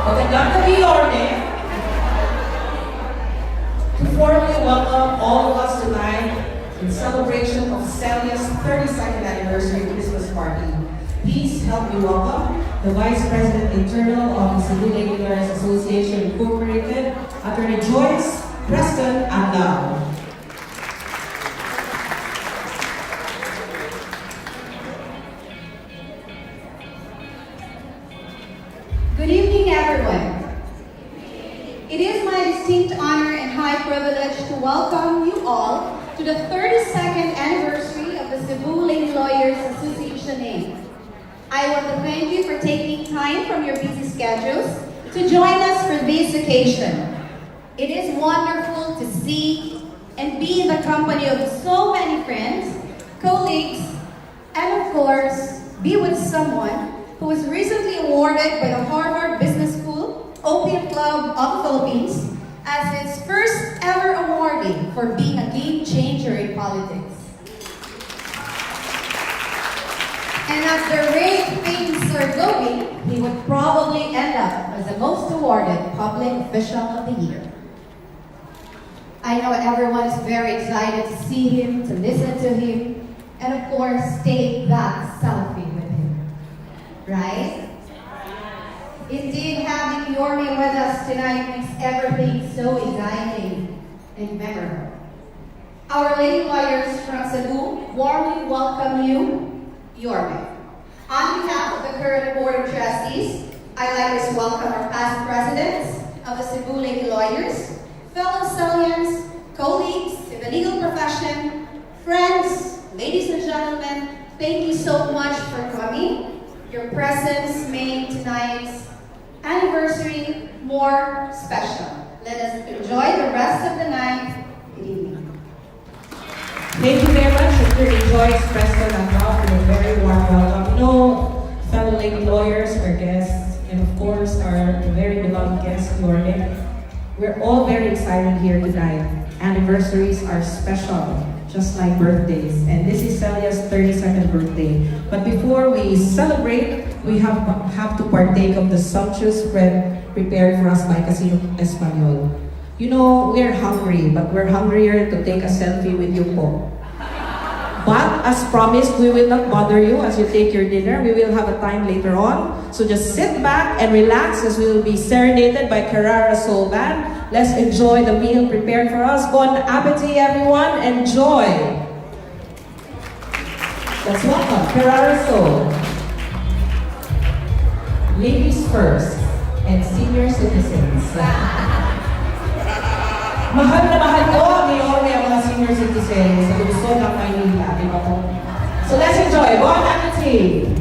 Magandang gabi, Yorme. To formally welcome all of us tonight in celebration of Celia's 32nd anniversary Christmas party. Please help me welcome the Vice President Internal of the Cebu Lady Lawyers Association Incorporated, Attorney Joyce Preston Andal. Good evening, everyone. It is my distinct honor and high privilege to welcome you all to the 32nd anniversary of the Cebu Lady Lawyers Association Inc. I want to thank you for taking time from your busy schedules to join us for this occasion. It is wonderful to see and be in the company of so many friends, colleagues, and of course, be with someone who was recently awarded by the Harvard Business School Opium Club of the Philippines as its first ever awardee for being a game changer in politics. And at the rate things are going, he would probably end up as the most awarded public official of the year. I know everyone is very excited to see him, to listen to him, and of course, take that selfie with him. Right? Indeed, having Yorme with us tonight makes everything so exciting and memorable. Our lady lawyers from Cebu warmly welcome you, Yorme. On behalf of the current Board of Trustees, I'd like to welcome our past presidents of the Cebu Lady Lawyers, fellow Celians, colleagues in the legal profession, friends, ladies and gentlemen, thank you so much for coming. Your presence made tonight's anniversary more special. Let us enjoy the rest of the night. Good evening. Thank you very much, Attorney Joyce Preston Andal, for a very warm welcome. You know, fellow lady lawyers, our guests, and of course, our very beloved guest, Yorme. We're all very excited here tonight. Anniversaries are special, just like birthdays. And this is Celia's 32nd birthday. But before we celebrate, we have to partake of the sumptuous spread prepared for us by Casino Espanol. You know, we're hungry, but we're hungrier to take a selfie with you po. But as promised, we will not bother you as you take your dinner. We will have a time later on. So just sit back and relax as we will be serenaded by Carrara Soul Band. Let's enjoy the meal prepared for us. Bon appetit, everyone. Enjoy. Let's welcome Carrara Soul. Ladies first and senior citizens. Mahal na mahal ko ni Yorme ang mga senior citizens sa lungsod ng Maynila. So let's enjoy. Bon appetit.